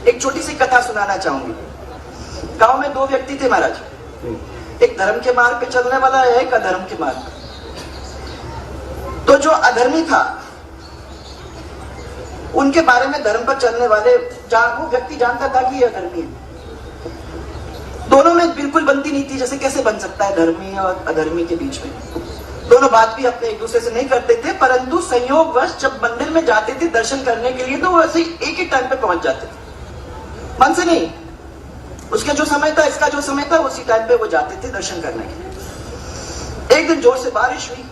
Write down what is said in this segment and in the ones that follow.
एक छोटी सी कथा सुनाना चाहूंगी। गांव में दो व्यक्ति थे महाराज, एक धर्म के मार्ग पे चलने वाला है, एक अधर्म के मार्ग पे। तो जो अधर्मी था उनके बारे में धर्म पर चलने वाले वो व्यक्ति जानता था कि ये अधर्मी है। दोनों में बिल्कुल बनती नहीं थी, जैसे कैसे बन सकता है धर्मी और अधर्मी के बीच में। दोनों बात भी अपने एक दूसरे से नहीं करते थे, परंतु संयोगवश जब मंदिर में जाते थे दर्शन करने के लिए तो वो ऐसे एक ही टाइम पे पहुंच जाते थे, मन से नहीं। उसका जो समय था, इसका जो समय था, उसी टाइम पे वो जाते थे दर्शन करने के लिए। एक दिन जोर से बारिश हुई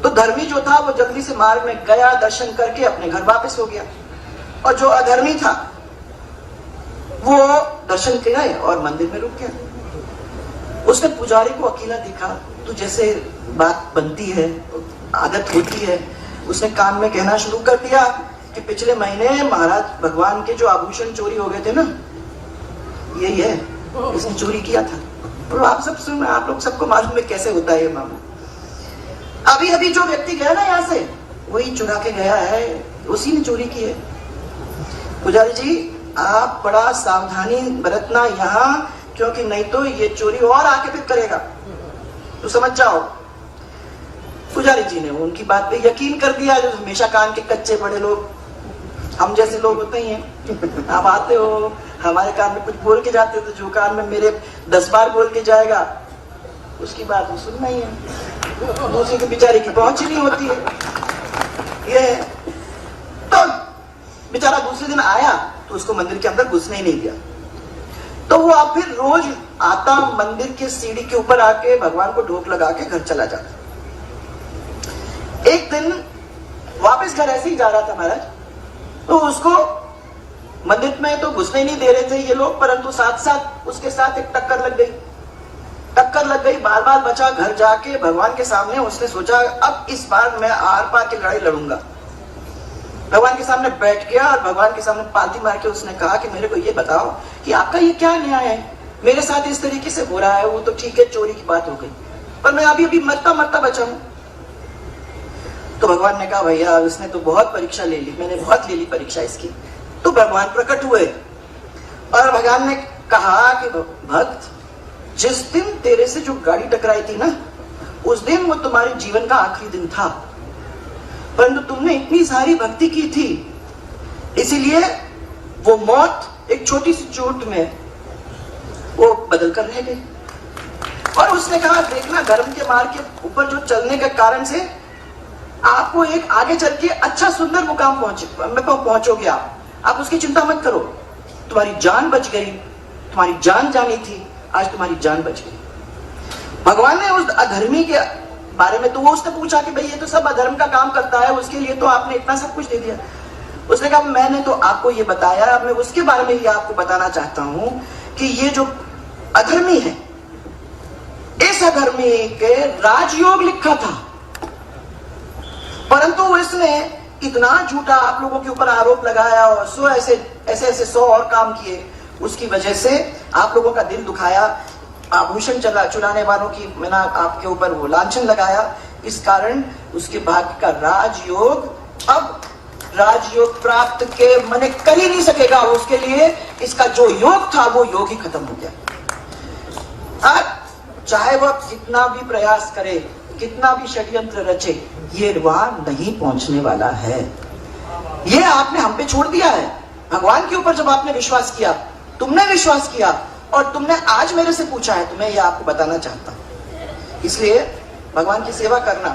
तो धर्मी जो था वो जल्दी से मार्ग में गया, दर्शन करके अपने घर वापस हो गया, और जो अधर्मी था वो दर्शन किया और मंदिर में रुक गया। उसने पुजारी को अकेला देखा तो जैसे बात बनती है, आदत होती है, उसने कान में कहना शुरू कर दिया कि पिछले महीने महाराज भगवान के जो आभूषण चोरी हो गए थे ना, यही है, इसने चोरी किया था। और आप सब सुन, आप लोग सबको मालूम है कैसे होता है ये मामला। अभी अभी जो व्यक्ति गया ना यहाँ से, वही चुरा के गया है, उसी ने चोरी की है। पुजारी जी आप बड़ा सावधानी बरतना यहाँ, क्योंकि नहीं तो ये चोरी और आके फिर करेगा, तो समझ जाओ। पुजारी जी ने उनकी बात पे यकीन कर दिया। जो हमेशा कान के कच्चे बड़े लोग, हम जैसे लोग होते ही हैं, आप आते हो हमारे कान में कुछ बोल के जाते हो, तो जो कान में मेरे 10 बार बोल के जाएगा उसकी बात वो सुनना ही है, दूसरे के बेचारे की पहुंच ही नहीं होती है। ये तो बेचारा दूसरे दिन आया तो उसको मंदिर के अंदर घुसने ही नहीं दिया। तो वो अब फिर रोज आता, मंदिर के सीढ़ी के ऊपर आके भगवान को ढोक लगा के घर चला जाता। एक दिन वापस घर ऐसे ही जा रहा था महाराज, तो उसको मंदिर में तो घुसने ही नहीं दे रहे थे ये लोग, परंतु साथ साथ उसके साथ एक टक्कर लग गई। बार बार बचा। घर जाके भगवान के सामने उसने सोचा अब इस बार मैं आर पार की लड़ाई लड़ूंगा। भगवान के सामने बैठ गया और भगवान के सामने पालती मार के उसने कहा कि मेरे को ये बताओ कि आपका ये क्या न्याय है, मेरे साथ इस तरीके से हो रहा है। वो तो ठीक है, चोरी की बात हो गई, पर मैं अभी मरता बचा हूं। तो भगवान ने कहा भैया उसने तो बहुत परीक्षा ले ली, मैंने बहुत ले ली परीक्षा इसकी। तो भगवान प्रकट हुए और भगवान ने कहा कि भक्त, जिस दिन तेरे से जो गाड़ी टकराई थी ना, उस दिन वो तुम्हारे जीवन का आखिरी दिन था, परंतु तुमने इतनी सारी भक्ति की थी, इसीलिए वो मौत एक छोटी सी चोट में वो बदल कर रह गई। और उसने कहा देखना, धर्म के मार्ग के ऊपर जो चलने के कारण से आपको एक आगे चल के अच्छा सुंदर मुकाम पहुंचोगे। आप उसकी चिंता मत करो, तुम्हारी जान बच गई, तुम्हारी जान जानी थी, आज तुम्हारी जान बच गई। भगवान ने उस अधर्मी के बारे में तो वो उसने पूछा कि भाई ये तो सब अधर्म का काम करता है, उसके लिए तो आपने इतना सब कुछ दे दिया। उसने कहा मैंने तो आपको ये बताया, अब मैं उसके बारे में ही आपको बताना चाहता हूं कि ये जो अधर्मी है, इस अधर्मी के राजयोग लिखा था, परंतु इसने इतना झूठा आप लोगों के ऊपर आरोप लगाया और ऐसे 100 और काम किए, उसकी वजह से आप लोगों का दिल दुखाया, आभूषण चुराने वालों की मैंने आपके ऊपर वो लांछन लगाया। इस कारण उसके भाग्य का राजयोग प्राप्त के मने कर ही नहीं सकेगा। उसके लिए इसका जो योग था वो योग ही खत्म हो गया। चाहे वह कितना भी प्रयास करे, कितना भी षड्यंत्र रचे, ये वहां नहीं पहुंचने वाला है। ये आपने हम पे छोड़ दिया है। भगवान के ऊपर जब आपने विश्वास किया, तुमने विश्वास किया और तुमने आज मेरे से पूछा है, तो मैं ये आपको बताना चाहता हूं। इसलिए भगवान की सेवा करना।